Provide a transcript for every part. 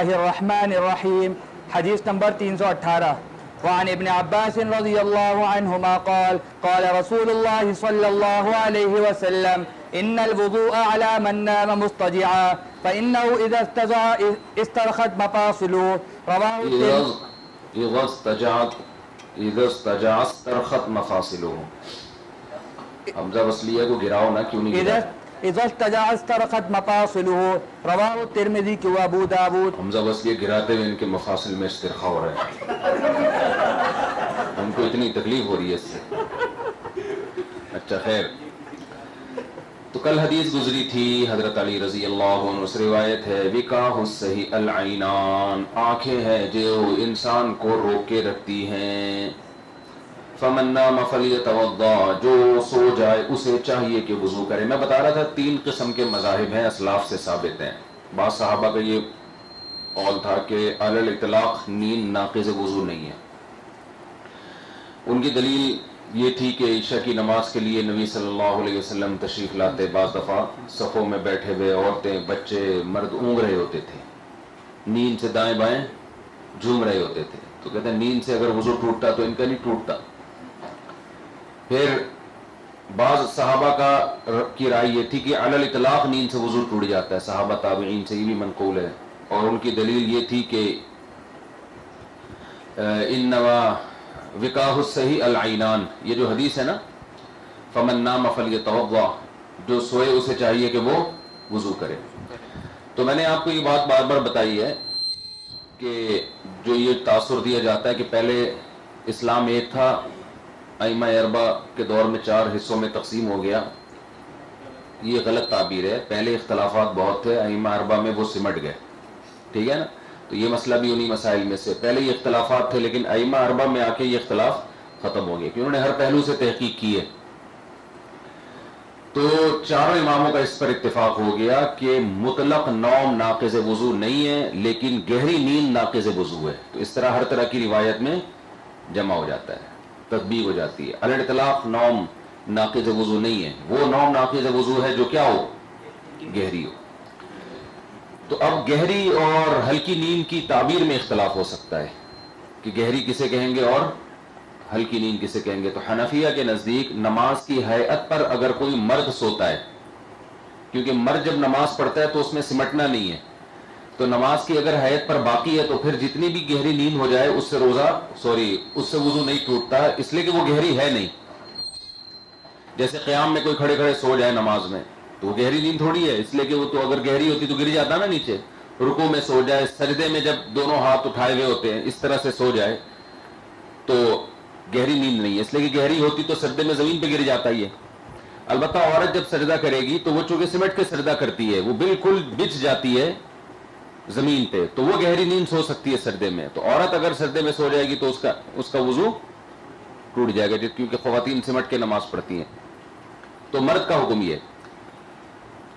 اللہ الرحمن الرحیم. حدیث نمبر 318. وعن ابن عباس رضی اللہ عنہما قال قال رسول اللہ صلی اللہ علیہ وسلم ان الوضوء على من نام مضطجعا فإنه اذا استجع استرخت مفاصله. اذا استجع استرخت مفاصله. حمزہ وصلیہ کو گراؤ نا، کیوں نہیں گرا؟ اذا استجع استرخت مفاصله رواہ الترمذی و ابو داود. حمزہ وصلیہ گراتے ہوئے ان کے مفاصل میں استرخاء ہو رہا ہے، ان کو اتنی تکلیف ہو رہی ہے اس سے. اچھا خیر، تو کل حدیث گزری تھی حضرت علی رضی اللہ عنہ سے روایت ہے، وقاح الصحیح العینان، آنکھیں ہیں جو انسان کو روک کے رکھتی ہیں. فمن نام فلیتوضا، جو سو جائے اسے چاہیے کہ وضو کرے. میں بتا رہا تھا 3 قسم کے مذاہب ہیں، اسلاف سے ثابت ہیں. بعض صحابہ کا یہ قول تھا کہ علی الاطلاق نیند ناقض وضو نہیں ہے. ان کی دلیل یہ تھی کہ عشاء کی نماز کے لیے نبی صلی اللہ علیہ وسلم تشریف لاتے، بعض دفعہ صفوں میں بیٹھے ہوئے عورتیں، بچے، مرد اونگ رہے ہوتے تھے، نیند سے دائیں بائیں جھوم رہے ہوتے تھے. تو کہتے ہیں نیند سے اگر وضو ٹوٹتا تو ان کا نہیں ٹوٹتا. پھر بعض صحابہ کی رائے یہ تھی کہ علی الاطلاق نیند سے وضو ٹوٹ جاتا ہے، صحابہ تابعین سے یہ بھی منقول ہے. اور ان کی دلیل یہ تھی کہ انما وقاح الصحیح العینان، یہ جو حدیث ہے نا، فمن نام فلیتوضا، جو سوئے اسے چاہیے کہ وہ وضو کرے. تو میں نے آپ کو یہ بات بار بار بتائی ہے کہ جو یہ تاثر دیا جاتا ہے کہ پہلے اسلام ایک تھا، ائمہ اربع کے دور میں 4 حصوں میں تقسیم ہو گیا، یہ غلط تعبیر ہے. پہلے اختلافات بہت تھے، ائمہ اربع میں وہ سمٹ گئے، ٹھیک ہے نا. تو یہ مسئلہ بھی انہی مسائل میں سے، پہلے یہ اختلافات تھے لیکن ائمہ اربع میں آ کے یہ اختلاف ختم ہو گیا کہ انہوں نے ہر پہلو سے تحقیق کی ہے. تو 4 اماموں کا اس پر اتفاق ہو گیا کہ مطلق نوم ناقض وضو نہیں ہے لیکن گہری نیند ناقض وضو ہے. تو اس طرح ہر طرح کی روایت میں جمع ہو جاتا ہے، تطبیق ہو جاتی ہے. علی الاطلاق نوم ناقض وضو نہیں ہے، وہ نوم ناقض وضو ہے جو کیا ہو، گہری ہو. تو اب گہری اور ہلکی نیند کی تعبیر میں اختلاف ہو سکتا ہے کہ گہری کسے کہیں گے اور ہلکی نیند کسے کہیں گے. تو حنفیہ کے نزدیک نماز کی ہیئت پر اگر کوئی مرد سوتا ہے، کیونکہ مرد جب نماز پڑھتا ہے تو اس میں سمٹنا نہیں ہے، تو نماز کی اگر ہیئت پر باقی ہے تو پھر جتنی بھی گہری نیند ہو جائے اس سے وضو نہیں ٹوٹتا، اس لیے کہ وہ گہری ہے نہیں. جیسے قیام میں کوئی کھڑے کھڑے سو جائے نماز میں تو وہ گہری نیند تھوڑی ہے، اس لیے کہ وہ تو اگر گہری ہوتی تو گر جاتا نا نیچے. رکوع میں سو جائے، سجدے میں جب دونوں ہاتھ اٹھائے ہوئے ہوتے ہیں اس طرح سے سو جائے تو گہری نیند نہیں ہے، اس لیے کہ گہری ہوتی تو سجدے میں زمین پہ گر جاتا ہی ہے. البتہ عورت جب سجدہ کرے گی تو وہ چونکہ سمٹ کے سجدہ کرتی ہے، وہ بالکل بچھ جاتی ہے زمین پہ، تو وہ گہری نیند سو سکتی ہے سجدے میں. تو عورت اگر سجدے میں سو جائے گی تو اس کا وضو ٹوٹ جائے گا، کیونکہ خواتین سمٹ کے نماز پڑھتی ہیں. تو مرد کا حکم یہ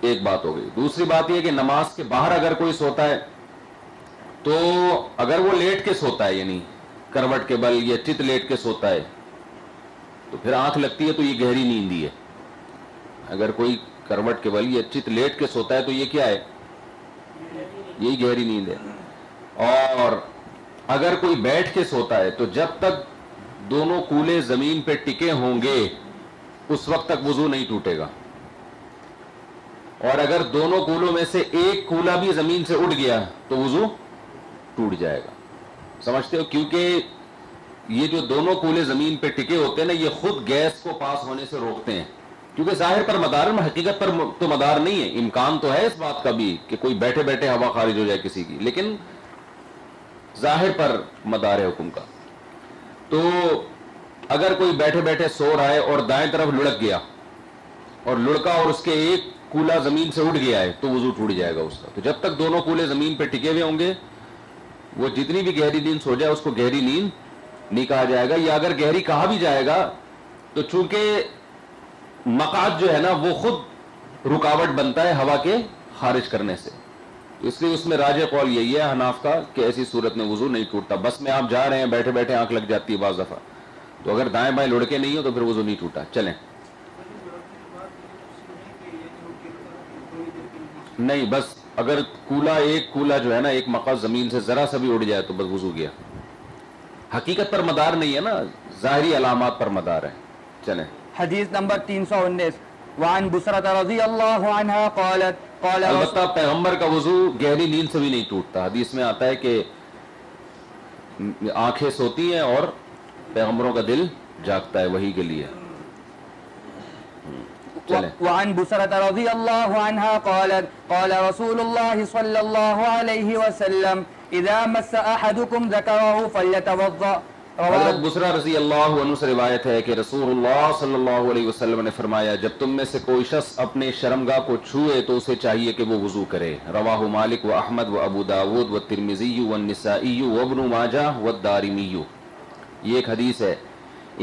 ایک بات ہو گئی. دوسری بات یہ کہ نماز کے باہر اگر کوئی سوتا ہے تو اگر وہ لیٹ کے سوتا ہے، یعنی کروٹ کے بل یا چت لیٹ کے سوتا ہے، تو پھر آنکھ لگتی ہے تو یہ گہری نیند ہی ہے. اگر کوئی کروٹ کے بل یا چت لیٹ کے سوتا ہے تو یہ کیا ہے، یہی گہری نیند ہے. اور اگر کوئی بیٹھ کے سوتا ہے تو جب تک دونوں کولے زمین پہ ٹکے ہوں گے اس وقت تک وضو نہیں ٹوٹے گا. اور اگر دونوں کولوں میں سے ایک کولا بھی زمین سے اٹھ گیا تو وضو ٹوٹ جائے گا. سمجھتے ہو؟ کیونکہ یہ جو دونوں کولے زمین پہ ٹکے ہوتے ہیں نا، یہ خود گیس کو پاس ہونے سے روکتے ہیں. کیونکہ ظاہر پر مدار ہے، حقیقت پر تو مدار نہیں ہے. امکان تو ہے اس بات کا بھی کہ کوئی بیٹھے بیٹھے ہوا خارج ہو جائے کسی کی، لیکن ظاہر پر مدار ہے حکم کا. تو اگر کوئی بیٹھے بیٹھے سو رہا ہے اور دائیں طرف لڑک گیا اور لڑکا اور اس کے ایک کولا زمین سے اٹھ گیا ہے تو وضو ٹوٹ جائے گا اس کا. تو جب تک دونوں کولے زمین پہ ٹکے ہوئے ہوں گے وہ جتنی بھی گہری نیند سو جائے اس کو گہری نیند نہیں کہا جائے گا. یا اگر گہری کہا بھی جائے گا تو چونکہ مقعد جو ہے نا وہ خود رکاوٹ بنتا ہے ہوا کے خارج کرنے سے، اس لیے اس میں راجح قول یہی ہے حناف کا کہ ایسی صورت میں وضو نہیں ٹوٹتا. بس میں آپ جا رہے ہیں بیٹھے بیٹھے آنکھ لگ جاتی ہے بعض دفعہ، تو اگر دائیں بائیں لڑکے نہیں ہو تو پھر وضو نہیں ٹوٹا. چلیں، نہیں بس اگر ایک کولا جو ہے نا ایک مقص زمین سے ذرا سا بھی اڑ جائے تو بس وضو گیا. حقیقت پر مدار نہیں ہے نا, ظاہری علامات پر مدار ہے. چلیں حدیث نمبر 319 وعن بسرة رضی اللہ عنہ قالت قال البتہ پیغمبر کا وضو گہری نیند سے بھی نہیں ٹوٹتا. حدیث میں آتا ہے کہ آنکھیں سوتی ہیں اور پیغمبروں کا دل جاگتا ہے وحی کے لیے. وعن بسرة رضی اللہ عنہ قالت قال رسول اللہ صلی اللہ علیہ وسلم اذا مس احدکم ذکرہ فلیتوضأ. حضرت بسرہ رضی اللہ عنہ سے روایت ہے کہ رسول اللہ صلی اللہ علیہ وسلم نے فرمایا جب تم میں سے کوئی شخص اپنے شرمگاہ کو چھوئے تو اسے چاہیے کہ وہ وضو کرے. رواہ مالک و احمد و ابو داود و ترمذی و النسائی و ابن ماجہ و الدارمی. یہ ایک حدیث ہے.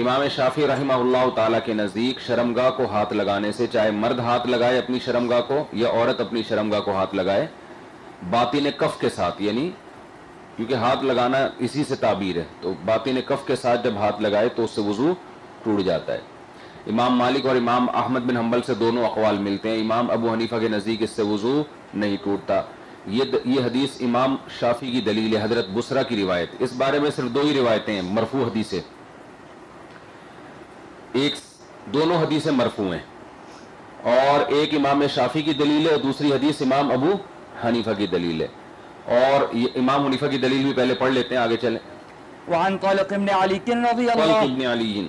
امام شافعی رحمہ اللہ تعالیٰ کے نزدیک شرمگاہ کو ہاتھ لگانے سے, چاہے مرد ہاتھ لگائے اپنی شرمگاہ کو یا عورت اپنی شرمگاہ کو ہاتھ لگائے, باطن کف کے ساتھ, یعنی کیونکہ ہاتھ لگانا اسی سے تعبیر ہے, تو باطن کف کے ساتھ جب ہاتھ لگائے تو اس سے وضو ٹوٹ جاتا ہے. امام مالک اور امام احمد بن حنبل سے دونوں اقوال ملتے ہیں. امام ابو حنیفہ کے نزدیک اس سے وضو نہیں ٹوٹتا. یہ حدیث امام شافعی کی دلیل ہے, حضرت بسرہ کی روایت. اس بارے میں صرف 2 ہی روایتیں ہیں مرفوع حدیثیں, دونوں حدیثیں مرفوع ہیں, اور ایک امام شافعی کی دلیل ہے اور دوسری حدیث امام ابو حنیفہ کی دلیل ہے. اور امام حنیفہ کی دلیل بھی پہلے پڑھ لیتے ہیں, آگے چلیں. وعن طلق بن علی رضی اللہ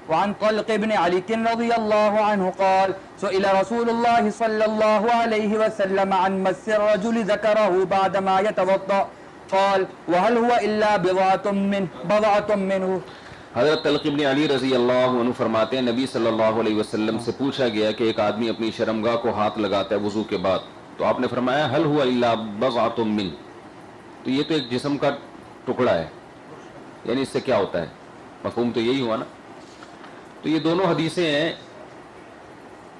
وعن طلق بن علی رضی اللہ عنہ قال سئل رسول اللہ صلی اللہ علیہ وسلم عن مس الرجل ذکرہ بعد ما يتوضأ قال وهل هو الا بضعة منه. حضرت طلق بن علی رضی اللہ عنہ فرماتے ہیں نبی صلی اللہ علیہ وسلم سے پوچھا گیا کہ ایک آدمی اپنی شرمگاہ کو ہاتھ لگاتا ہے وضو کے بعد, تو آپ نے فرمایا هل هو الا بضعة منه, تو یہ تو ایک جسم کا ٹکڑا ہے, یعنی اس سے کیا ہوتا ہے, مفہوم تو یہی ہوا نا. تو یہ دونوں حدیثیں ہیں,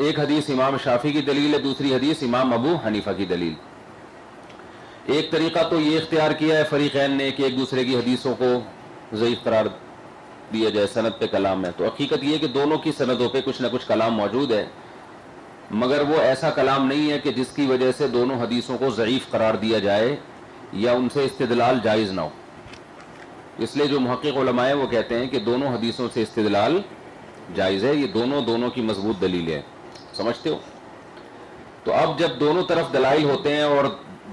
ایک حدیث امام شافعی کی دلیل ہے, دوسری حدیث امام ابو حنیفہ کی دلیل. ایک طریقہ تو یہ اختیار کیا ہے فریقین نے کہ ایک دوسرے کی حدیثوں کو ضعیف قرار دیا جائے, سند پہ کلام ہے. تو حقیقت یہ ہے کہ دونوں کی سندوں پہ کچھ نہ کچھ کلام موجود ہے, مگر وہ ایسا کلام نہیں ہے کہ جس کی وجہ سے دونوں حدیثوں کو ضعیف قرار دیا جائے یا ان سے استدلال جائز نہ ہو. اس لیے جو محقق علماء ہیں وہ کہتے ہیں کہ دونوں حدیثوں سے استدلال جائز ہے, یہ دونوں کی مضبوط دلیل ہے. سمجھتے ہو؟ تو اب جب دونوں طرف دلائل ہوتے ہیں اور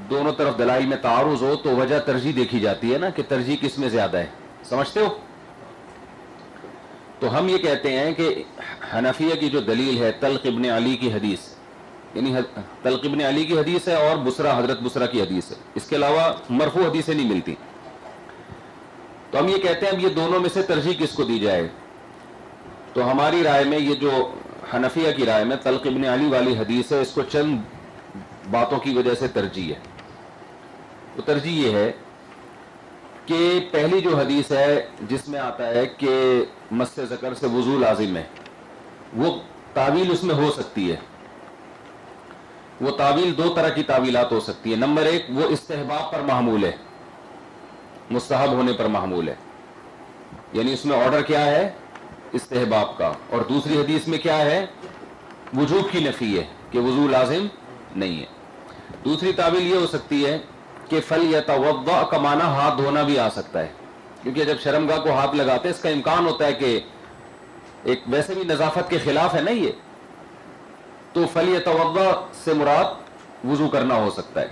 دونوں طرف دلائل میں تعارض ہو تو وجہ ترجیح دیکھی جاتی ہے نا, کہ ترجیح کس میں زیادہ ہے. سمجھتے ہو؟ تو ہم یہ کہتے ہیں کہ حنفیہ کی جو دلیل ہے طلق ابن علی کی حدیث, یعنی طلق ابن علی کی حدیث ہے اور حضرت بسرہ کی حدیث ہے, اس کے علاوہ مرفوع حدیثیں نہیں ملتی. تو ہم یہ کہتے ہیں اب یہ دونوں میں سے ترجیح کس کو دی جائے. تو ہماری رائے میں یہ جو حنفیہ کی رائے میں طلق ابن علی والی حدیث ہے, اس کو چند باتوں کی وجہ سے ترجیح ہے. تو ترجیح یہ ہے کہ پہلی جو حدیث ہے جس میں آتا ہے کہ مس ذکر سے وضو لازم ہے, وہ تعویل اس میں ہو سکتی ہے. وہ تعویل 2 طرح کی تعویلات ہو سکتی ہے. نمبر 1 وہ استحباب پر محمول ہے, مستحب ہونے پر محمول ہے, یعنی اس میں آرڈر کیا ہے استحباب کا, اور دوسری حدیث میں کیا ہے وجوب کی نفی ہے کہ وضو لازم نہیں ہے. دوسری تعویل یہ ہو سکتی ہے کہ فلیتوضأ کا معنی ہاتھ دھونا بھی آ سکتا ہے, کیونکہ جب شرمگاہ کو ہاتھ لگاتے ہیں اس کا امکان ہوتا ہے کہ ایک ویسے بھی نظافت کے خلاف ہے نا یہ, تو فلیتوضأ سے مراد وضو کرنا ہو سکتا ہے.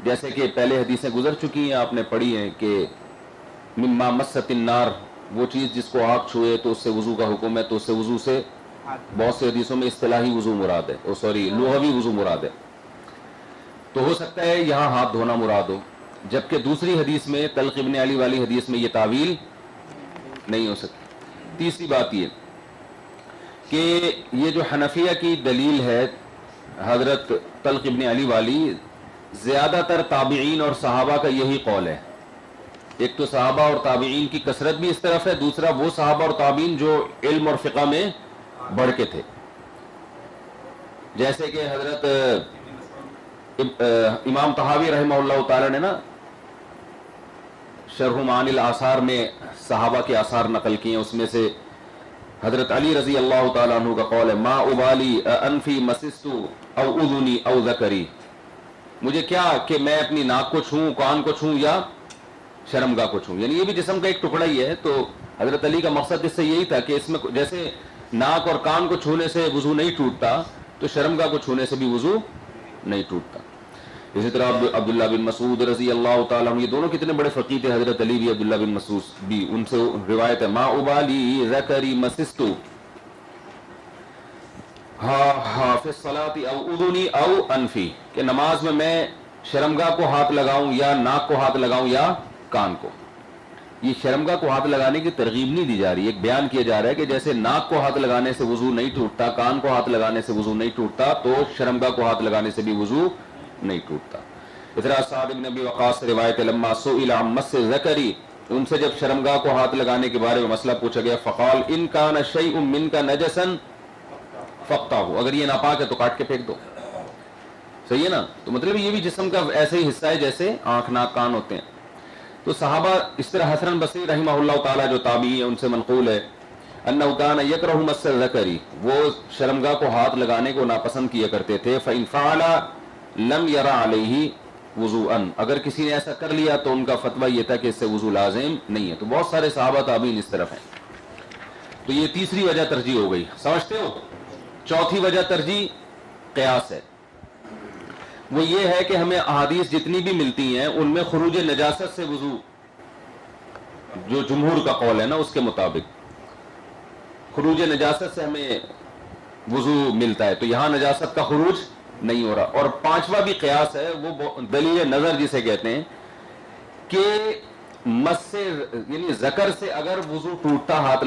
جیسے کہ پہلے حدیثیں گزر چکی ہیں, آپ نے پڑھی ہیں کہ مما مست النار, وہ چیز جس کو آگ چھوئے تو اس سے وضو کا حکم ہے, تو اس سے وضو سے بہت سے حدیثوں میں اصطلاحی وضو مراد ہے, لغوی وضو مراد ہے. تو ہو سکتا ہے یہاں ہاتھ دھونا مراد ہو, جبکہ دوسری حدیث میں طلق ابن علی والی حدیث میں یہ تعویل نہیں ہو سکتی. تیسری بات یہ کہ یہ جو حنفیہ کی دلیل ہے حضرت طلق ابن علی والی, زیادہ تر تابعین اور صحابہ کا یہی قول ہے. ایک تو صحابہ اور تابعین کی کثرت بھی اس طرف ہے, دوسرا وہ صحابہ اور تابعین جو علم اور فقہ میں بڑھ کے تھے, جیسے کہ حضرت امام طحاوی رحمہ اللہ تعالی نے نا شرح معانی الآثار میں صحابہ کے آثار نقل کیے ہیں, اس میں سے حضرت علی رضی اللہ تعالیٰ عنہ کا قول ہے ما ابالی انفی مسست او اذنی او ذکری, مجھے کیا کہ میں اپنی ناک کو چھوں، کان کو چھوں یا شرمگاہ کو چھوں، یعنی یہ بھی جسم کا ایک ٹکڑا ہی ہے. تو حضرت علی کا مقصد اس سے یہی تھا کہ اس میں جیسے ناک اور کان کو چھونے سے وضو نہیں ٹوٹتا تو شرمگاہ کو چھونے سے بھی وضو نہیں ٹوٹتا. اسی طرح عبداللہ بن مسعود رضی اللہ تعالیٰ عنہ، یہ دونوں کتنے بڑے فقیہ تھے، حضرت علی بھی عبداللہ بن مسعود بھی، ان سے روایت ہے ما ابالی ذکری مسستو فی الصلاۃ او اذنی او انفی، کہ نماز میں شرمگاہ کو ہاتھ لگاؤں یا ناک کو ہاتھ لگاؤں یا کان کو. یہ شرمگاہ کو ہاتھ لگانے کی ترغیب نہیں دی جا رہی، ایک بیان کیا جا رہا ہے کہ جیسے ناک کو ہاتھ لگانے سے وضو نہیں ٹوٹتا، کان کو ہاتھ لگانے سے وضو نہیں ٹوٹتا، تو شرمگاہ کو ہاتھ لگانے سے بھی وضو نہیں ٹوٹتا. اس طرح سعد بن ابی وقاص سے روایت ہے لما سئل عن مس الذکر، ان سے جب شرمگاہ کو ہاتھ لگانے کے بارے میں مسئلہ پوچھا گیا فقال ان کان شیء منک نجسا فقطعه، اگر یہ ناپاک ہے تو کاٹ کے پھینک دو. صحیح ہے نا؟ تو مطلب یہ بھی جسم کا ایسے ہی حصہ ہے جیسے آنکھ ناک کان ہوتے ہیں. تو صحابہ اس طرح حسن بصری رحمہ اللہ تعالیٰ جو تابعی ہے ان سے منقول ہے انہ کان یکرہ مس الذکر، وہ شرمگاہ کو ہاتھ لگانے کو ناپسند کیا کرتے تھے. فإن فعل لم ير علیہ وضوءا، اگر کسی نے ایسا کر لیا تو ان کا فتویٰ یہ تھا کہ اس سے وضو لازم نہیں ہے. تو بہت سارے صحابہ تابعین اس طرف ہیں. تو یہ تیسری وجہ ترجیح ہو گئی، سمجھتے ہو؟ چوتھی وجہ ترجیح قیاس ہے. وہ یہ ہے کہ ہمیں احادیث جتنی بھی ملتی ہیں ان میں خروج نجاست سے وضو، جو جمہور کا قول ہے نا اس کے مطابق خروج نجاست سے ہمیں وضو ملتا ہے، تو یہاں نجاست کا خروج نہیں ہو رہا. اور پانچواں بھی قیاس ہے، وہ دلیل نظر جسے کہتے ہیں، کہ مس سے یعنی ذکر سے اگر وضو ٹوٹتا ہاتھ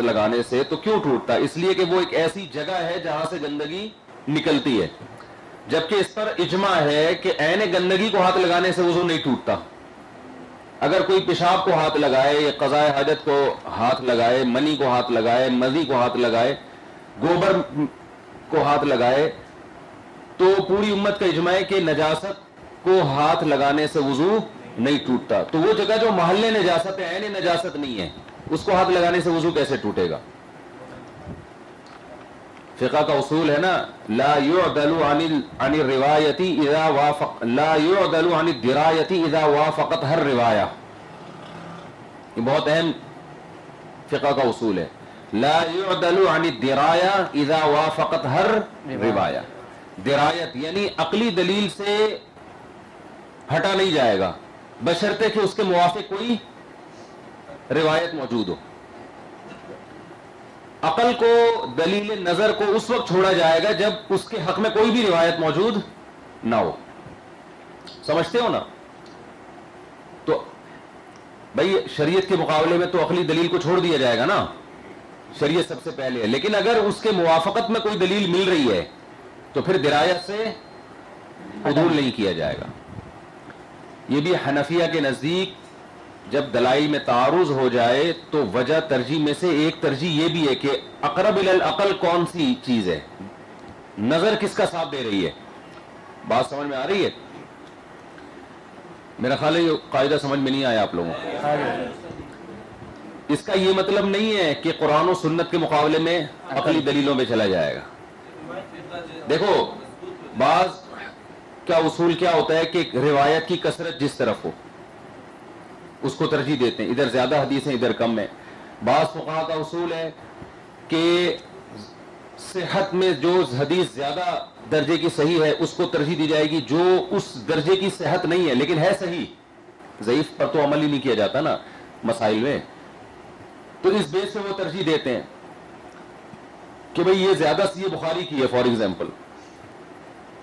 لگانے سے تو کیوں ٹوٹتا؟ اس لیے کہ وہ ایک ایسی جگہ ہے جہاں سے گندگی نکلتی ہے، جبکہ اس پر اجماع ہے کہ عین گندگی کو ہاتھ لگانے سے وضو نہیں ٹوٹتا. اگر کوئی پیشاب کو ہاتھ لگائے یا قضاء حاجت کو ہاتھ لگائے، منی کو ہاتھ لگائے، مزی کو ہاتھ لگائے، گوبر کو ہاتھ لگائے، تو پوری امت کا اجماع ہے کہ نجاست کو ہاتھ لگانے سے وضو نہیں ٹوٹتا. تو وہ جگہ جو محل نجاست ہے، عین نجاست نہیں ہے، اس کو ہاتھ لگانے سے وضو کیسے ٹوٹے گا؟ فقہ کا اصول ہے نا لا يعدل عن الروایت اذا وافق، لا يعدل عن الدرایت اذا وافقتها الروایہ. یہ بہت اہم فقہ کا اصول ہے. لا يعدل عن الدرایہ اذا وافقتها الروایہ. درایت یعنی عقلی دلیل سے ہٹا نہیں جائے گا بشرطے کہ اس کے موافق کوئی روایت موجود ہو. عقل کو، دلیل نظر کو اس وقت چھوڑا جائے گا جب اس کے حق میں کوئی بھی روایت موجود نہ ہو. سمجھتے ہو نا؟ تو بھائی شریعت کے مقابلے میں تو عقلی دلیل کو چھوڑ دیا جائے گا نا، شریعت سب سے پہلے ہے. لیکن اگر اس کے موافقت میں کوئی دلیل مل رہی ہے تو پھر درایت سے عدول نہیں کیا جائے گا. یہ بھی حنفیہ کے نزدیک جب دلائل میں تعارض ہو جائے تو وجہ ترجیح میں سے ایک ترجیح یہ بھی ہے کہ اقرب الی العقل کون سی چیز ہے، نظر کس کا ساتھ دے رہی ہے. بات سمجھ میں آ رہی ہے؟ میرا خیال ہے یہ قاعدہ سمجھ میں نہیں آیا آپ لوگوں کو. اس کا یہ مطلب نہیں ہے کہ قرآن و سنت کے مقابلے میں عقلی دلیلوں میں چلا جائے گا. دیکھو بعض کا اصول کیا ہوتا ہے کہ روایت کی کثرت جس طرف ہو اس کو ترجیح دیتے ہیں، ادھر زیادہ حدیثیں ادھر کم ہیں. بعض فقہا کا اصول ہے کہ صحت میں جو حدیث زیادہ درجے کی صحیح ہے اس کو ترجیح دی جائے گی، جو اس درجے کی صحت نہیں ہے لیکن ہے صحیح. ضعیف پر تو عمل ہی نہیں کیا جاتا نا مسائل میں، تو اس بیس سے وہ ترجیح دیتے ہیں کہ بھئی یہ زیادہ صحیح بخاری کی ہے فار ایگزامپل،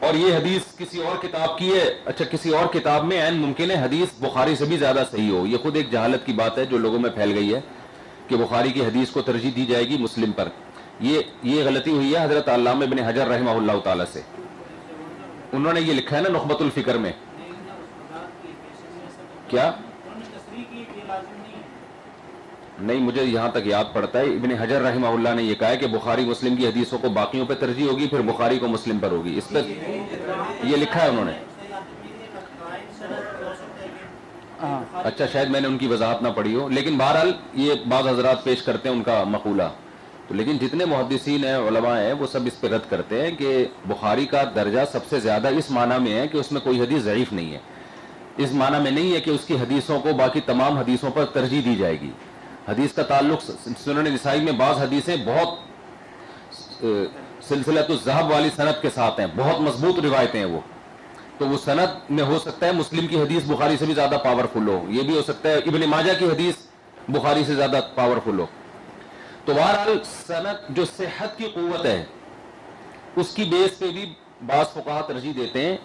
اور یہ حدیث کسی اور کتاب کی ہے. اچھا کسی اور کتاب میں عین ممکن ہے حدیث بخاری سے بھی زیادہ صحیح ہو. یہ خود ایک جہالت کی بات ہے جو لوگوں میں پھیل گئی ہے کہ بخاری کی حدیث کو ترجیح دی جائے گی مسلم پر. یہ غلطی ہوئی ہے حضرت علامہ ابن حجر رحمہ اللہ تعالی سے. انہوں نے یہ لکھا ہے نا نخبۃ الفکر میں. کیا نہیں، مجھے یہاں تک یاد پڑتا ہے ابن حجر رحمہ اللہ نے یہ کہا ہے کہ بخاری مسلم کی حدیثوں کو باقیوں پہ ترجیح ہوگی، پھر بخاری کو مسلم پر ہوگی. اس تک یہ لکھا ہے انہوں نے. اچھا شاید میں نے ان کی وضاحت نہ پڑھی ہو، لیکن بہرحال یہ بعض حضرات پیش کرتے ہیں ان کا مقولہ تو لیکن جتنے محدثین ہیں علماء ہیں وہ سب اس پہ رد کرتے ہیں کہ بخاری کا درجہ سب سے زیادہ اس معنی میں ہے کہ اس میں کوئی حدیث ضعیف نہیں ہے، اس معنی میں نہیں ہے کہ اس کی حدیثوں کو باقی تمام حدیثوں پر ترجیح دی جائے گی. حدیث کا تعلق سنن نسائی میں بعض حدیثیں بہت سلسلۃ الذہب والی سند کے ساتھ ہیں، بہت مضبوط روایتیں ہیں وہ، تو وہ سند میں ہو سکتا ہے مسلم کی حدیث بخاری سے بھی زیادہ پاورفل ہو، یہ بھی ہو سکتا ہے ابن ماجہ کی حدیث بخاری سے زیادہ پاورفل ہو. تو بہرحال سند جو صحت کی قوت ہے اس کی بیس پہ بھی بعض فقہا ترجیح دیتے ہیں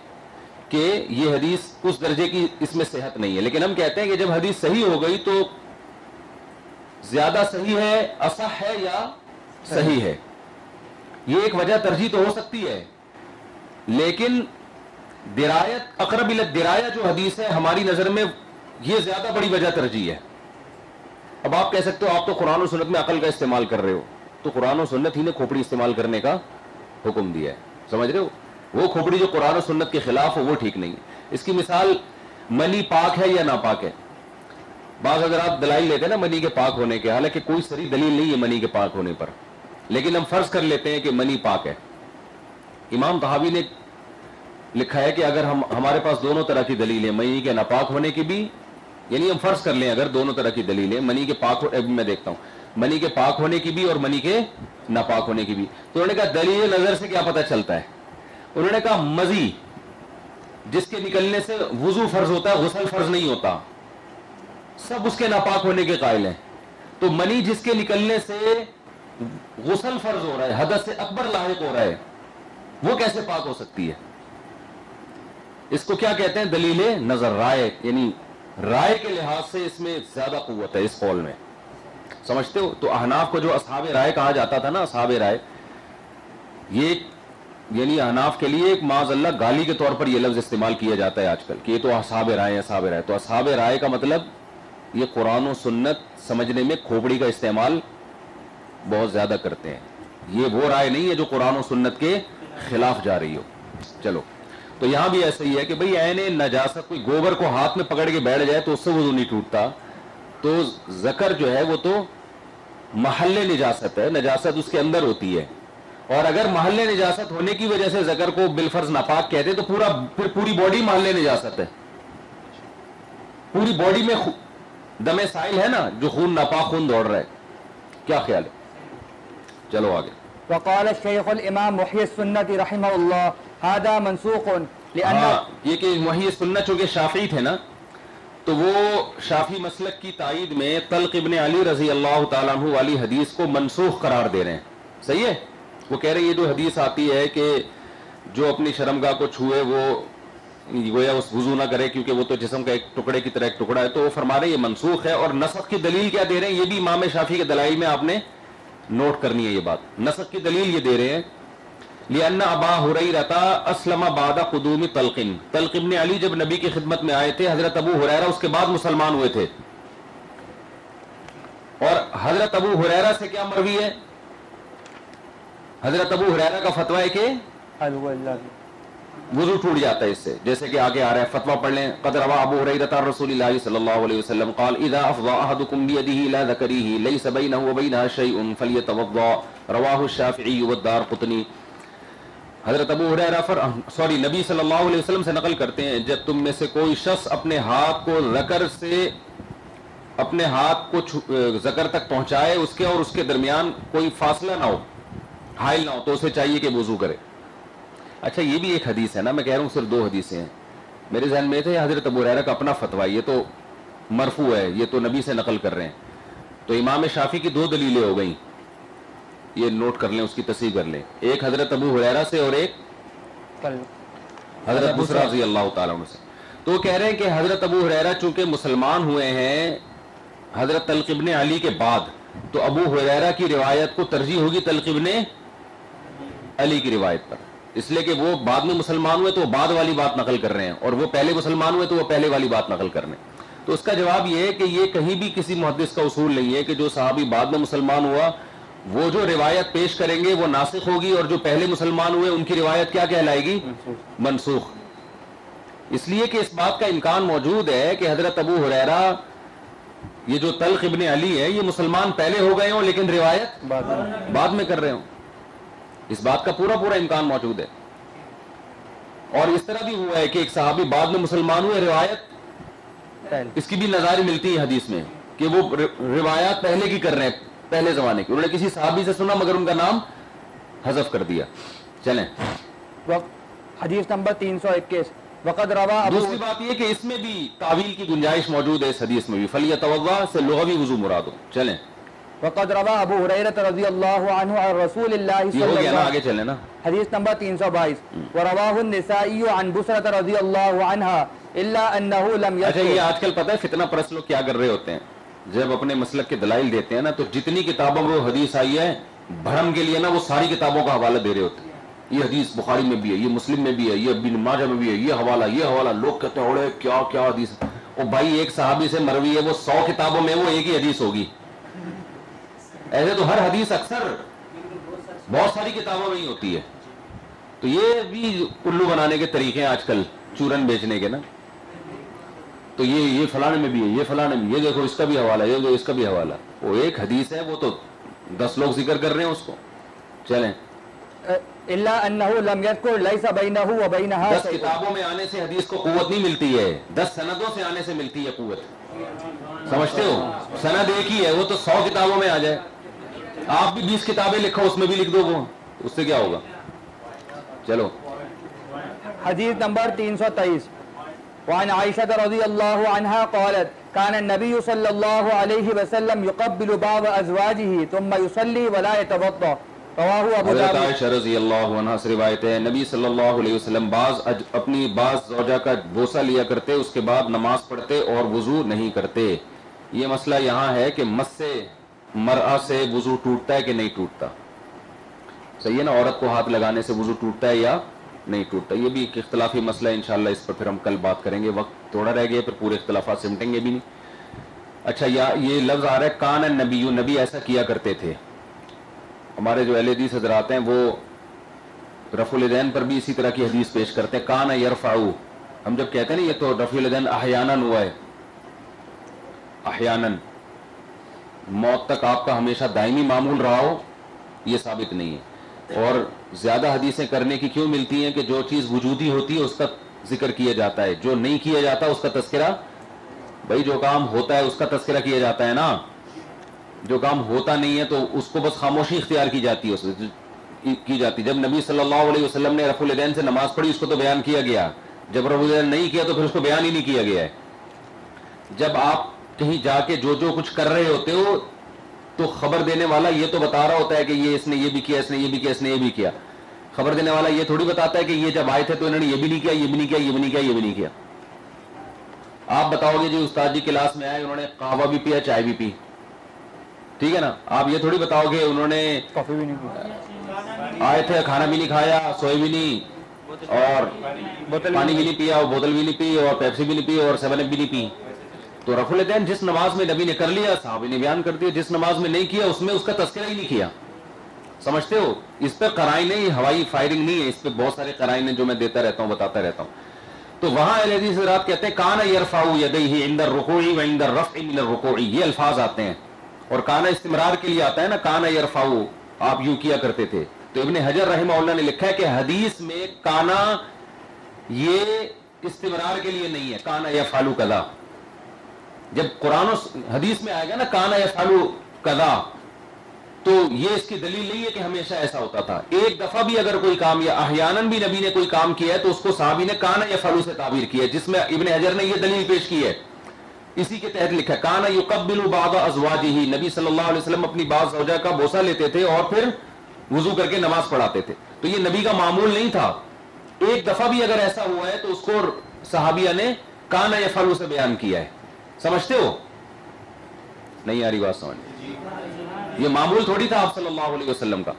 کہ یہ حدیث اس درجے کی اس میں صحت نہیں ہے. لیکن ہم کہتے ہیں کہ جب حدیث صحیح ہو گئی تو زیادہ صحیح ہے، اصح ہے یا صحیح ہے، یہ ایک وجہ ترجیح تو ہو سکتی ہے، لیکن درایت اقرب الی الدرایہ جو حدیث ہے ہماری نظر میں یہ زیادہ بڑی وجہ ترجیح ہے. اب آپ کہہ سکتے ہو آپ تو قرآن و سنت میں عقل کا استعمال کر رہے ہو، تو قرآن و سنت ہی نے کھوپڑی استعمال کرنے کا حکم دیا ہے، سمجھ رہے ہو؟ وہ کھوپڑی جو قرآن و سنت کے خلاف ہو وہ ٹھیک نہیں ہے. اس کی مثال منی پاک ہے یا ناپاک ہے. بعض اگر آپ دلائل لیتے ہیں نا منی کے پاک ہونے کے، حالانکہ کوئی صریح دلیل نہیں ہے منی کے پاک ہونے پر، لیکن ہم فرض کر لیتے ہیں کہ منی پاک ہے. امام طحاوی نے لکھا ہے کہ اگر ہمارے پاس دونوں طرح کی دلیل ہے، منی کے ناپاک ہونے کی بھی، یعنی ہم فرض کر لیں اگر دونوں طرح کی دلیل ہے، منی کے پاک میں دیکھتا ہوں منی کے پاک ہونے کی بھی اور منی کے ناپاک ہونے کی بھی، تو انہوں نے کہا دلیل نظر سے کیا پتہ چلتا ہے؟ انہوں نے کہا مزی جس کے نکلنے سے وضو فرض ہوتا ہے، غسل فرض نہیں ہوتا، سب اس کے ناپاک ہونے کے قائل ہیں. تو منی جس کے نکلنے سے غسل فرض ہو رہا ہے، حدث سے اکبر لاحق ہو رہا ہے، وہ کیسے پاک ہو سکتی ہے؟ اس کو کیا کہتے ہیں؟ دلیل نظر، رائے، یعنی رائے کے لحاظ سے اس میں زیادہ قوت ہے اس قول میں، سمجھتے ہو؟ تو احناف کو جو اصحاب رائے کہا جاتا تھا نا، اصحاب رائے، یہ یعنی احناف کے لیے ایک معاذ اللہ گالی کے طور پر یہ لفظ استعمال کیا جاتا ہے آج کل کہ یہ تو اصحاب رائے، اصحاب رائے. تو اصحاب رائے کا مطلب یہ قرآن و سنت سمجھنے میں کھوپڑی کا استعمال بہت زیادہ کرتے ہیں. یہ وہ رائے نہیں ہے جو قرآن و سنت کے خلاف جا رہی ہو. چلو، تو یہاں بھی ایسا ہی ہے کہ بھئی عین نجاست، کوئی گوبر کو ہاتھ میں پکڑ کے بیٹھ جائے تو اس سے وضو نہیں ٹوٹتا، تو ذکر جو ہے وہ تو محل نجاست ہے، نجاست اس کے اندر ہوتی ہے، اور اگر محل نجاست ہونے کی وجہ سے ذکر کو بالفرض ناپاک کہتے ہیں تو پھر پوری باڈی محل نجاست ہے. پوری باڈی میں دم سائل ہے نا، جو خون ناپاک خون دوڑ رہا ہے. کیا خیال ہے؟ چلو آگے. وقال الشيخ الامام محی السنت رحمہ اللہ هذا منسوخ لأن یہ کہ محی سنت چونکہ شافعی تھے نا، تو وہ شافعی مسلک کی تائید میں طلق ابن علی رضی اللہ تعالیٰ عنہ والی حدیث کو منسوخ قرار دے رہے ہیں. صحیح ہے؟ وہ کہہ رہے ہیں یہ جو حدیث آتی ہے کہ جو اپنی شرمگاہ کو چھوئے وہ گویا اس وضو نہ کرے کیونکہ وہ تو جسم کا ایک ٹکڑے کی طرح ایک ٹکڑا ہے، تو وہ فرما رہے ہیں یہ منسوخ ہے. اور نسخ کی دلیل کیا دے رہے ہیں؟ یہ بھی امام شافعی کے دلائل میں آپ نے نوٹ کرنی ہے یہ بات. نسخ کی دلیل یہ دے رہے ہیں لأن ابا ہریرہ اسلم بعد قدوم طلق ابن علی جب نبی کی خدمت میں آئے تھے، حضرت ابو ہریرہ اس کے بعد مسلمان ہوئے تھے. اور حضرت ابو ہریرہ سے کیا مروی ہے؟ حضرت ابو ہریرہ کا فتویٰ ہے کہ وضو ٹوٹ جاتا ہے اس سے، جیسے کہ آگے آ رہا ہے، فتویٰ پڑھ لیں. قد روى ابو هريرة عن رسول الله صلى الله عليه وسلم قال اذا افضى احدكم بيده الى ذكره ليس بينه وبينها شيء فليتوضا رواه الشافعي والدارقطني. حضرت ابو ہریرہ نبی صلی اللہ علیہ وسلم سے نقل کرتے ہیں جب تم میں سے کوئی شخص اپنے ہاتھ کو ذکر سے اپنے ہاتھ کو ذکر تک پہنچائے، اس کے اور اس کے درمیان کوئی فاصلہ نہ ہو، حائل نہ ہو، تو اسے چاہیے کہ وضو کرے. اچھا یہ بھی ایک حدیث ہے نا، میں کہہ رہا ہوں صرف دو حدیثیں ہیں. میرے ذہن میں تھے حضرت ابو ہریرہ کا اپنا فتویٰ، یہ تو مرفوع ہے، یہ تو نبی سے نقل کر رہے ہیں. تو امام شافعی کی دو دلیلیں ہو گئیں، یہ نوٹ کر لیں، اس کی تصحیح کر لیں. ایک حضرت ابو ہریرہ سے اور ایک حضرت بصرہ رضی اللہ تعالیٰ عنہ سے. تو کہہ رہے ہیں کہ حضرت ابو ہریرہ چونکہ مسلمان ہوئے ہیں حضرت طلق ابن علی کے بعد، تو ابو ہریرہ کی روایت کو ترجیح ہوگی طلق ابن علی کی روایت پر، اس لیے کہ وہ بعد میں مسلمان ہوئے تو وہ بعد والی بات نقل کر رہے ہیں، اور وہ پہلے مسلمان ہوئے تو وہ پہلے والی بات نقل کر رہے ہیں. تو اس کا جواب یہ ہے کہ یہ کہیں بھی کسی محدث کا اصول نہیں ہے کہ جو صحابی بعد میں مسلمان ہوا وہ جو روایت پیش کریں گے وہ ناسخ ہوگی، اور جو پہلے مسلمان ہوئے ان کی روایت کیا کہلائے گی؟ منسوخ. اس لیے کہ اس بات کا امکان موجود ہے کہ حضرت ابو ہریرہ یہ جو طلق ابن علی ہے یہ مسلمان پہلے ہو گئے ہوں لیکن روایت بعد میں کر رہے ہوں، اس بات کا پورا امکان موجود ہے. اور اس طرح بھی ہوا ہے کہ ایک صحابی بعد میں مسلمان ہوئے، روایت اس کی بھی نظاری ملتی ہے حدیث میں کہ وہ روایات پہلے کی کر رہے ہیں، پہلے زمانے کی، انہوں نے کسی صحابی سے سنا مگر ان کا نام حذف کر دیا. چلیں حدیث نمبر 321. وقد روا ابو دوسری بات یہ کہ اس میں بھی تعویل کی گنجائش موجود ہے، اس حدیث میں بھی فلیتوضا سے لغوی وضو مراد ہو. چلیں وقد روا ابو ہریرہ رضی اللہ عنہ عن رسول اللہ یہ صلی ہو گیا نا، اللہ آگے چلیں نا. حدیث نمبر 322. ورواہ النسائی عن بصرۃ رضی اللہ عنہا الا انہ لم اچھا، یہ یذکر. آج کل پتہ ہے فتنہ پرست لوگ کیا کر رہے ہوتے ہیں، جب اپنے مسلک کے دلائل دیتے ہیں نا تو جتنی کتابوں میں وہ حدیث آئی ہے بھرم کے لیے نا وہ ساری کتابوں کا حوالہ دے رہے ہوتے ہیں. یہ حدیث بخاری میں بھی ہے، یہ مسلم میں بھی ہے، یہ ابن ماجہ میں بھی ہے، یہ حوالہ. لوگ کہتے ہیں اوڑے کیا حدیث ہے. او بھائی ایک صحابی سے مروی ہے، وہ 100 کتابوں میں وہ ایک ہی حدیث ہوگی. ایسے تو ہر حدیث اکثر بہت ساری کتابوں میں ہی ہوتی ہے. تو یہ بھی الو بنانے کے طریقے ہیں آج کل چورن بیچنے کے نا. تو یہ فلانے میں بھی ہے، یہ فلانے میں، یہ دیکھو اس کا بھی حوالہ، یہ دیکھو اس کا بھی حوالہ. وہ ایک حدیث ہے، وہ تو 10 لوگ ذکر کر رہے ہیں اس کو. چلیں الا انہ لم یذکر لیس بینہ و بینہا 10 کتابوں میں آنے سے حدیث کو قوت نہیں ملتی ہے، 10 سندوں سے آنے سے ملتی ہے قوت. سمجھتے ہو؟ سند ایک ہی ہے، وہ تو 100 کتابوں میں آ جائے. آپ بھی 20 کتابیں لکھو، اس میں بھی لکھ دو، وہ اس سے کیا ہوگا. چلو حدیث نمبر 323. وعن عائشة رضی اللہ عنہا قالت كان النبي صلی اللہ علیہ وسلم يقبل بعض ازواجه ثم يصلي ولا يتوضا. رواہ ابو حضرت داؤد. عائشہ رضی اللہ عنہ سے روایت ہے نبی صلی اللہ علیہ وسلم اپنی بعض زوجہ کا بوسہ لیا کرتے، اس کے بعد نماز پڑھتے اور وضو نہیں کرتے. یہ مسئلہ یہاں ہے کہ مس مرأہ سے وضو ٹوٹتا ہے کہ نہیں ٹوٹتا. صحیح ہے نا، عورت کو ہاتھ لگانے سے وضو ٹوٹتا ہے یا نہیں ٹوٹتا. یہ بھی ایک اختلافی مسئلہ ہے، انشاءاللہ اس پر پھر ہم کل بات کریں گے. وقت تھوڑا رہ گیا، پھر پورے اختلافات سمٹیں گے بھی نہیں. اچھا، یہ لفظ آ رہا ہے کان النبی، نبی ایسا کیا کرتے تھے. ہمارے جو اہل حدیث حضرات ہیں وہ رفع الیدین پر بھی اسی طرح کی حدیث پیش کرتے ہیں. کان یرفعو، ہم جب کہتے ہیں نا یہ تو رفع الیدین احیاناً ہوا ہے، احیاناً، موت تک آپ کا ہمیشہ دائمی معمول رہا ہو، یہ ثابت نہیں ہے. اور زیادہ حدیثیں کرنے کی کیوں ملتی ہیں کہ جو چیز وجودی ہوتی ہے اس کا ذکر کیا جاتا ہے، جو نہیں کیا جاتا اس کا تذکرہ. بھائی جو کام ہوتا ہے اس کا تذکرہ کیا جاتا ہے نا، جو کام ہوتا نہیں ہے تو اس کو بس خاموشی اختیار کی جاتی ہے، جب نبی صلی اللہ علیہ وسلم نے رفع الیدین سے نماز پڑھی اس کو تو بیان کیا گیا، جب رفع الیدین نہیں کیا تو پھر اس کو بیان ہی نہیں کیا گیا ہے. جب آپ کہیں جا کے جو کچھ کر رہے ہوتے ہو تو خبر دینے والا یہ تو بتا رہا ہوتا ہے کہ یہ اس نے یہ بھی کیا، اس نے یہ بھی کیا، اس نے یہ بھی کیا. خبر دینے والا یہ تھوڑی بتاتا ہے کہ یہ جب آئے تھے تو انہوں نے یہ بھی نہیں کیا، یہ بھی نہیں کیا، یہ بھی نہیں کیا، یہ بھی نہیں کیا. آپ بتاؤ گے جی استاد جی کلاس میں آئے، انہوں نے قہوہ بھی پیا، چائے بھی پی، ٹھیک ہے نا. آپ یہ تھوڑی بتاؤ گے انہوں نے کافی بھی نہیں پی، آئے تھے کھانا بھی نہیں کھایا، سوئے بھی نہیں، اور پانی بھی نہیں پیا، اور بوتل بھی نہیں پی، اور پیپسی بھی نہیں پی، اور 7 اپ بھی نہیں پی. تو رفع الیدین جس نماز میں نبی نے کر لیا صحابی نے بیان کر دیا، جس نماز میں نہیں کیا اس میں اس کا تذکرہ ہی نہیں کیا. سمجھتے ہو؟ اس پہ قرائن ہے، یہ ہوائی فائرنگ نہیں ہے، اس پہ بہت سارے قرائن ہیں جو میں دیتا رہتا ہوں، بتاتا رہتا ہوں. تو وہاں اہل حدیث حضرات کہتے ہیں کان یرفع یدیہ عند الرکوع وعند الرفع من الرکوع، یہ الفاظ آتے ہیں. اور کانا استمرار کے لیے آتا ہے نا، کانا یرفع، آپ یوں کیا کرتے تھے. تو ابن حجر رحمہ اللہ نے لکھا ہے کہ حدیث میں کانا یہ استمرار کے لیے نہیں ہے، کانا یفعل کذا. جب قرآن و حدیث میں آئے گا نا کانا یفعل کذا تو یہ اس کی دلیل نہیں ہے کہ ہمیشہ ایسا ہوتا تھا. ایک دفعہ بھی اگر کوئی کام یا احیاناً بھی نبی نے کوئی کام کیا ہے تو اس کو صحابی نے کانا یفعل سے تعبیر کیا ہے، جس میں ابن حجر نے یہ دلیل پیش کی ہے، اسی کے تحت لکھا کانا یقبل بعض ازواجہ، نبی صلی اللہ علیہ وسلم اپنی بعض زوجہ کا بوسہ لیتے تھے اور پھر وضو کر کے نماز پڑھاتے تھے. تو یہ نبی کا معمول نہیں تھا. ایک دفعہ بھی اگر ایسا ہوا ہے تو اس کو صحابیہ نے کانا یفعل سے بیان کیا ہے. سمجھتے ہو؟ نہیں آ رہی بات سمجھ؟ یہ معمول تھوڑی تھا آپ صلی اللہ علیہ وسلم کا.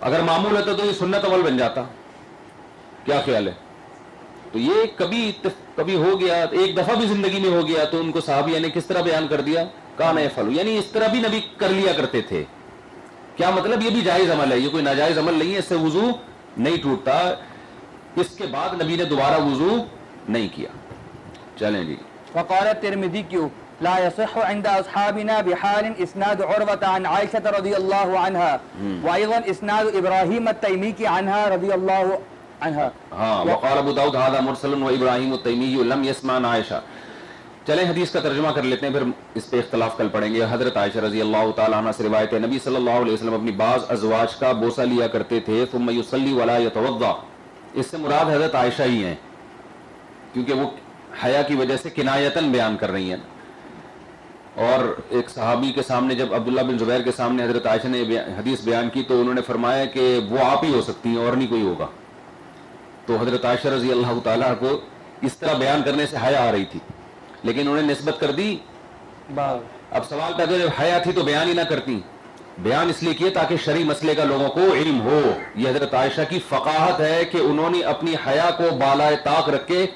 اگر معمول ہوتا تو یہ سنت عمل بن جاتا. کیا خیال ہے؟ تو یہ کبھی ہو گیا، ایک دفعہ بھی زندگی میں ہو گیا تو ان کو صحابیہ نے کس طرح بیان کر دیا، کان یفعل، یعنی اس طرح بھی نبی کر لیا کرتے تھے. کیا مطلب؟ یہ بھی جائز عمل ہے، یہ کوئی ناجائز عمل نہیں ہے، اس سے وضو نہیں ٹوٹتا. اس کے بعد نبی نے دوبارہ وضو نہیں کیا. چلیں جی. وقال الترمذي لا يصح عند أصحابنا بحال إسناد عروة عن عائشة رضي الله عنها وأيضا إسناد إبراهيم التيمي عنها رضي الله عنها. ہاں وقال ابو داؤد هذا مرسل وابراہیم التیمی لم يسمع عن عائشہ. چلیں حدیث کا ترجمہ کر لیتے ہیں, پھر اس پہ اختلاف کل پڑھیں گے. حضرت عائشہ رضی اللہ تعالیٰ عنہ سے روایت ہے, نبی صلی اللہ علیہ وسلم اپنی بعض ازواج کا بوسہ لیا کرتے تھے, ثم يصلي ولا يتوضا. اس سے مراد حضرت عائشہ ہی ہیں, کیونکہ وہ حیا کی وجہ سے کنایتاً بیان کر رہی ہیں. اور ایک صحابی کے سامنے جب عبداللہ بن زبیر کے سامنے حضرت عائشہ نے حدیث بیان کی تو انہوں نے فرمایا کہ وہ آپ ہی ہو سکتی ہیں اور نہیں کوئی ہوگا. تو حضرت عائشہ رضی اللہ تعالیٰ کو اس طرح بیان کرنے سے حیا آ رہی تھی, لیکن انہوں نے نسبت کر دی. اب سوال پیدا ہو, جب حیا تھی تو بیان ہی نہ کرتی. بیان اس لیے کیے تاکہ شرعی مسئلے کا لوگوں کو علم ہو. یہ حضرت عائشہ کی فقاہت ہے کہ انہوں نے اپنی حیا کو بالائے طاق رکھ کے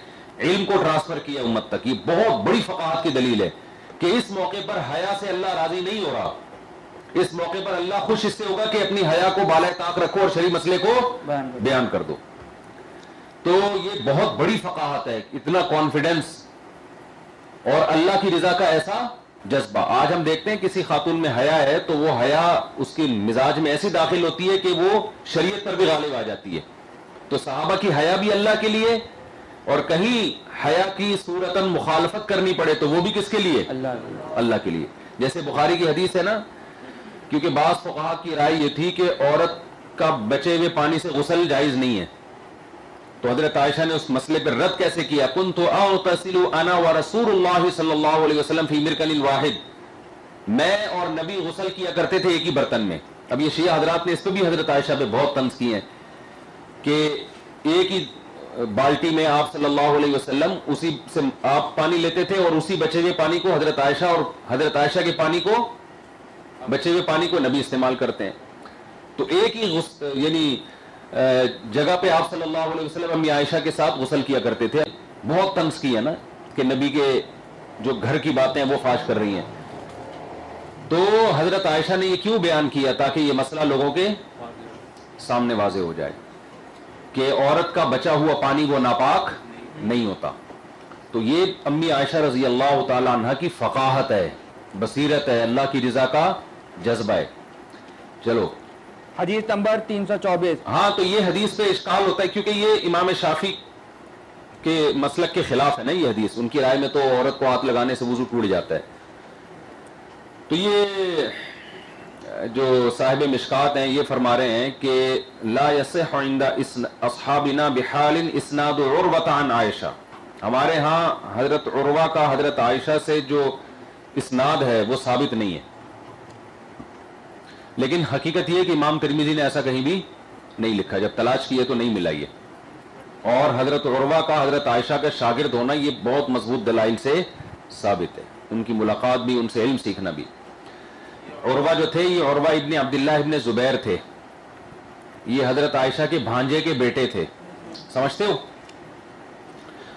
علم کو ٹرانسفر کیا امت تک. یہ بہت بڑی فقاہت کی دلیل ہے کہ اس موقع پر حیا سے اللہ راضی نہیں ہو رہا, اس موقع پر اللہ خوش اس سے ہوگا کہ اپنی حیا کو بالائے طاق رکھو اور شرعی مسئلے کو بیان کر دو. تو یہ بہت بڑی فقاہت ہے, اتنا کانفیڈنس اور اللہ کی رضا کا ایسا جذبہ. آج ہم دیکھتے ہیں کسی خاتون میں حیا ہے تو وہ حیا اس کی مزاج میں ایسی داخل ہوتی ہے کہ وہ شریعت پر بھی غالب آ جاتی ہے. تو صحابہ کی حیا بھی اللہ کے لیے, اور کہیں حیا کی صورتاً مخالفت کرنی پڑے تو وہ بھی کس کے لیے؟ اللہ کے لیے. جیسے بخاری کی حدیث ہے نا, کیونکہ بعض فقہا کی رائے یہ تھی کہ عورت کا بچے ہوئے پانی سے غسل جائز نہیں ہے, تو حضرت عائشہ نے اس مسئلے پر رد کیسے کیا؟ کنت اغتسل انا ورسول اللہ صلی اللہ علیہ وسلم فی مرکل واحد, میں اور نبی غسل کیا کرتے تھے ایک ہی برتن میں. اب یہ شیعہ حضرات نے اس پہ بھی حضرت عائشہ پہ بہت طنز کی ہیں کہ ایک ہی بالٹی میں آپ صلی اللہ علیہ وسلم اسی سے آپ پانی لیتے تھے اور اسی بچے ہوئے پانی کو حضرت عائشہ, اور حضرت عائشہ کے پانی کو, بچے ہوئے پانی کو نبی استعمال کرتے ہیں. تو ایک ہی یعنی جگہ پہ آپ صلی اللہ علیہ وسلم امی عائشہ کے ساتھ غسل کیا کرتے تھے. بہت طنز کی ہے نا کہ نبی کے جو گھر کی باتیں وہ فاش کر رہی ہیں. تو حضرت عائشہ نے یہ کیوں بیان کیا؟ تاکہ یہ مسئلہ لوگوں کے سامنے واضح ہو جائے کہ عورت کا بچا ہوا پانی وہ ناپاک نہیں ہوتا. تو یہ امی عائشہ رضی اللہ تعالی عنہ کی فقاہت ہے, بصیرت ہے, اللہ کی رضا کا جذبہ ہے. چلو حدیث نمبر 324. ہاں تو یہ حدیث پہ اشکال ہوتا ہے کیونکہ یہ امام شافعی کے مسلک کے خلاف ہے نا یہ حدیث. ان کی رائے میں تو عورت کو ہاتھ لگانے سے وضو ٹوٹ جاتا ہے. تو یہ جو صاحب مشکات ہیں یہ فرما رہے ہیں کہ لا یصح عند اصحابنا بحال اسناد عروہ عن عائشہ, ہمارے ہاں حضرت عروہ کا حضرت عائشہ سے جو اسناد ہے وہ ثابت نہیں ہے. لیکن حقیقت یہ کہ امام ترمذی نے ایسا کہیں بھی نہیں لکھا, جب تلاش کیے تو نہیں ملا یہ. اور حضرت عروہ کا حضرت عائشہ کا شاگرد ہونا یہ بہت مضبوط دلائل سے ثابت ہے, ان کی ملاقات بھی, ان سے علم سیکھنا بھی. عروہ جو تھے یہ عروہ ابن عبداللہ ابن زبیر تھے, یہ حضرت عائشہ کے بھانجے کے بیٹے تھے, سمجھتے ہو.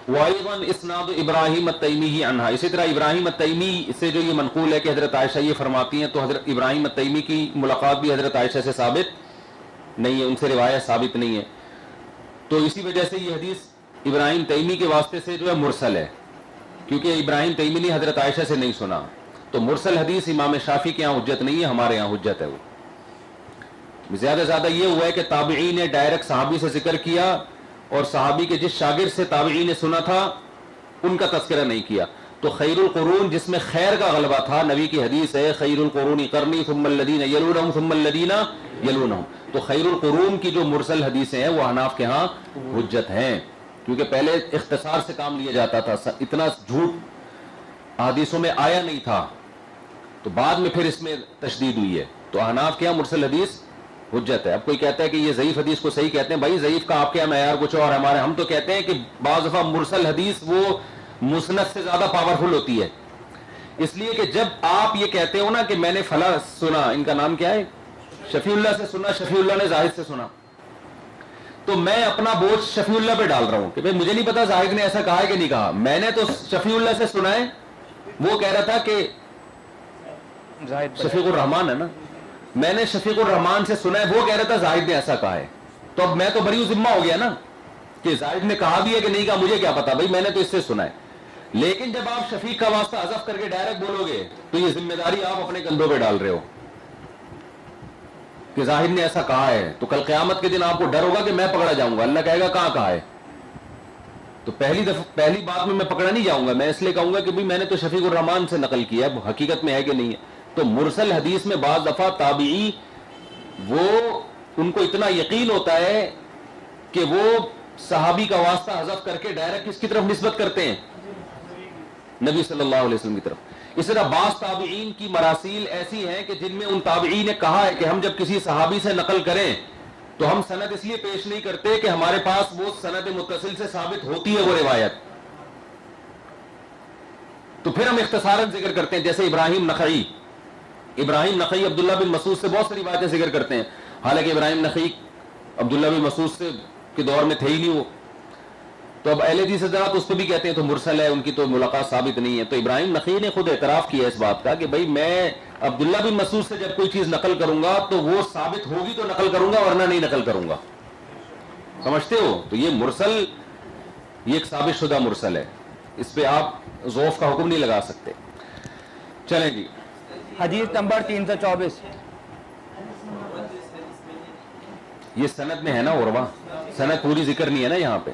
وَأَيْضًا اسناد ابراہیم التیمی عنہا, اسی طرح ابراہیم التیمی سے جو یہ منقول ہے کہ حضرت عائشہ یہ فرماتی ہیں, تو حضرت ابراہیم التیمی کی ملاقات بھی حضرت عائشہ سے ثابت نہیں ہے, ان سے روایت ثابت نہیں ہے. تو اسی وجہ سے یہ حدیث ابراہیم تیمی کے واسطے سے جو ہے مرسل ہے, کیونکہ ابراہیم تیمی نے حضرت عائشہ سے نہیں سنا. تو مرسل حدیث امام شافعی کے یہاں حجت نہیں ہے, ہمارے یہاں حجت ہے. وہ زیادہ سے زیادہ یہ ہوا ہے کہ تابعی نے ڈائریکٹ صحابی سے ذکر کیا اور صحابی کے جس شاگرد سے تابعی نے سنا تھا ان کا تذکرہ نہیں کیا. تو خیر القرون جس میں خیر کا غلبہ تھا, نبی کی حدیث ہے خیر القرون قرنی ثم الذین یلونہم ثم الذین یلونہم. تو خیر القرون کی جو مرسل حدیثیں ہیں وہ حناف کے ہاں حجت ہیں, کیونکہ پہلے اختصار سے کام لیا جاتا تھا, اتنا جھوٹ حدیثوں میں آیا نہیں تھا, تو بعد میں پھر اس میں تشدید ہوئی ہے. تو حناف کے ہاں مرسل حدیث حجت ہے. اب کوئی کہتا ہے کہ یہ ضعیف حدیث کو صحیح کہتے ہیں, بھائی ضعیف کا آپ کے معیار کچھ اور, ہمارے ہم تو کہتے ہیں کہ بعض دفعہ مرسل حدیث وہ مسند سے زیادہ پاورفل ہوتی ہے. اس لیے کہ جب آپ یہ کہتے ہو نا کہ میں نے فلاں سنا, ان کا نام کیا ہے, شفیع اللہ سے سنا, شفیع اللہ نے زاہد سے سنا, تو میں اپنا بوجھ شفیع اللہ پہ ڈال رہا ہوں کہ بھائی مجھے نہیں پتا زاہد نے ایسا کہا ہے کہ نہیں کہا, میں نے تو شفیع اللہ سے سنا ہے. وہ کہہ رہا تھا کہ شفیق الرحمان ہے نا, میں نے شفیق الرحمان سے سنا ہے, وہ کہہ رہا تھا زاہد نے ایسا کہا ہے. تو اب میں تو بری ذمہ ہو گیا نا کہ زاہد نے کہا بھی ہے کہ نہیں کہا, مجھے کیا پتا, بھائی میں نے تو اس سے سنا ہے. لیکن جب آپ شفیق کا واسطہ حذف کر کے ڈائریکٹ بولو گے تو یہ ذمہ داری آپ اپنے کندھوں پہ ڈال رہے ہو کہ ظاہر نے ایسا کہا ہے، تو کل قیامت کے دن آپ کو ڈر ہوگا کہ میں پکڑا جاؤں گا، اللہ کہے گا کہاں کہا ہے، تو پہلی بات میں پکڑا نہیں جاؤں گا، میں اس لیے کہوں گا کہ بھئی میں نے تو شفیق الرحمان سے نقل کیا، اب حقیقت میں ہے کہ نہیں ہے۔ تو مرسل حدیث میں بعض دفعہ تابعی وہ ان کو اتنا یقین ہوتا ہے کہ وہ صحابی کا واسطہ حذف کر کے ڈائریکٹ کس کی طرف نسبت کرتے ہیں؟ نبی صلی اللہ علیہ وسلم کی طرف۔ اس طرح بعض تابعین کی مراسیل ایسی ہیں کہ جن میں ان تابعین نے کہا ہے کہ ہم جب کسی صحابی سے نقل کریں تو ہم سند اس لیے پیش نہیں کرتے کہ ہمارے پاس وہ سند متصل سے ثابت ہوتی ہے وہ روایت، تو پھر ہم اختصاراً ذکر کرتے ہیں، جیسے ابراہیم نخعی عبداللہ بن مسعود سے بہت ساری باتیں ذکر کرتے ہیں، حالانکہ ابراہیم نخعی عبداللہ بن مسعود سے کے دور میں تھے ہی نہیں وہ، تو اب اہل حدیث حضرات اس پہ بھی کہتے ہیں تو مرسل ہے، ان کی تو ملاقات ثابت نہیں ہے۔ تو ابراہیم نخعی نے خود اعتراف کیا اس بات کا کہ بھائی میں عبداللہ بن مسعود سے جب کوئی چیز نقل کروں گا تو وہ ثابت ہوگی تو نقل کروں گا، ورنہ نہیں نقل کروں گا، سمجھتے ہو؟ تو یہ مرسل، یہ ایک ثابت شدہ مرسل ہے، اس پہ آپ ضعف کا حکم نہیں لگا سکتے۔ چلیں جی، حدیث نمبر 324۔ یہ سند میں ہے نا عروہ، سند پوری ذکر نہیں ہے نا یہاں پہ۔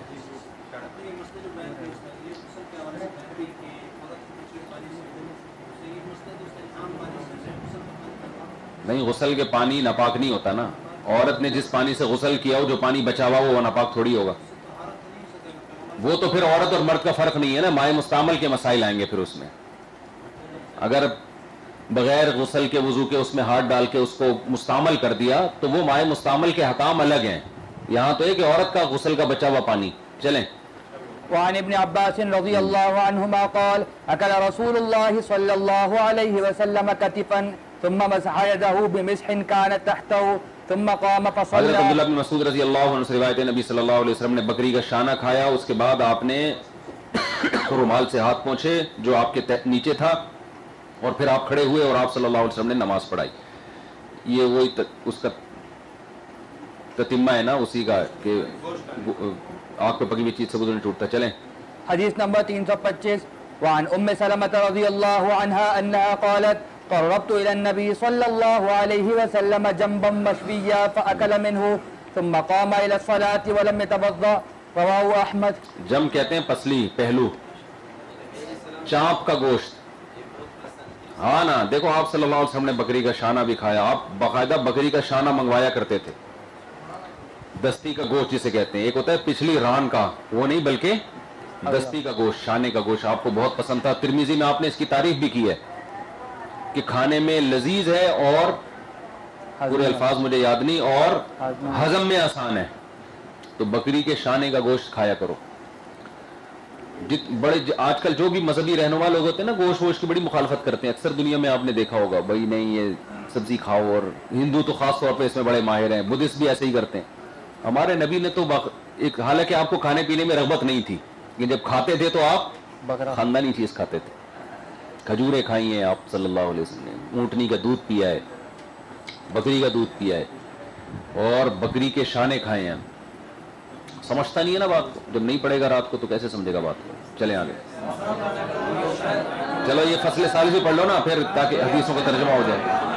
نہیں، غسل کے پانی ناپاک نہیں ہوتا نا، عورت نے جس پانی سے غسل کیا ہو، جو پانی بچا ہوا وہ ناپاک تھوڑی ہوگا، وہ تو پھر عورت اور مرد کا فرق نہیں ہے نا، مائع مستعمل کے مسائل آئیں گے پھر اس میں۔ اگر بغیر غسل کے وضو کے اس میں ہاتھ ڈال کے اس کو مستعمل کر دیا تو وہ مائع مستعمل کے حکام الگ ہیں، یہاں تو ہے کہ عورت کا غسل کا بچا ہوا پانی۔ چلیں، وعن ابن عباس رضی اللہ عنہما قال اکل رسول اللہ صلی اللہ علیہ وسلم کتفا ثم مسح یده بمسح كانت تحته ثم قام حضرت فصلى۔ عبداللہ بن مسعود رضی اللہ عنہ سے روایت ہے، نبی صلی اللہ علیہ وسلم نے بکری کا شانہ کھایا، اس کے بعد آپ نے رومال سے ہاتھ پہنچے جو آپ کے نیچے تھا، اور پھر آپ کھڑے ہوئے اور آپ صلی اللہ علیہ وسلم نے نماز پڑھائی۔ یہ وہی اس کا تتمہ ہے نا اسی کا کہ آگ پہ پکی ہوئی چیز سے وضو نہیں ٹوٹتا۔ چلیں، حدیث نمبر 325۔ وعن ام سلمة رضی اللہ عنها انها قالت قربت الى النبي صلى الله عليه وسلم جنبا مشويا فاكل منه ثم قام الى الصلاة ولم يتوضا، رواه احمد۔ جم کہتے ہیں پسلی، پہلو، چانپ کا گوشت۔ ہاں نا، دیکھو آپ صلی اللہ علیہ وسلم نے بکری کا شانہ بھی کھایا، آپ باقاعدہ بکری کا شانہ منگوایا کرتے تھے، دستی کا گوشت جسے کہتے ہیں، ایک ہوتا ہے پچھلی ران کا، وہ نہیں بلکہ دستی کا گوشت، شانے کا گوشت آپ کو بہت پسند تھا۔ ترمذی میں آپ نے اس کی تعریف بھی کی ہے کہ کھانے میں لذیذ ہے اور پورے الفاظ مجھے یاد نہیں، اور ہضم میں آسان ہے، تو بکری کے شانے کا گوشت کھایا کرو۔ بڑے آج کل جو بھی مذہبی رہنما لوگ ہوتے ہیں نا، گوشت کی بڑی مخالفت کرتے ہیں، اکثر دنیا میں آپ نے دیکھا ہوگا، بھائی نہیں یہ سبزی کھاؤ، اور ہندو تو خاص طور پہ اس میں بڑے ماہر ہیں، بدھسٹ بھی ایسے ہی کرتے ہیں۔ ہمارے نبی نے تو ایک، حالانکہ آپ کو کھانے پینے میں رغبت نہیں تھی، لیکن جب کھاتے تھے تو آپ خاندانی چیز کھاتے تھے، کھجوریں کھائی ہیں آپ صلی اللہ علیہ وسلم نے، اونٹنی کا دودھ پیا ہے، بکری کا دودھ پیا ہے، اور بکری کے شانے کھائے ہیں۔ سمجھتا نہیں ہے نا بات کو، جب نہیں پڑے گا رات کو تو کیسے سمجھے گا بات کو۔ چلیں آگے، چلو یہ فصل ثالث بھی پڑھ لو نا پھر، تاکہ حدیثوں کا ترجمہ ہو جائے۔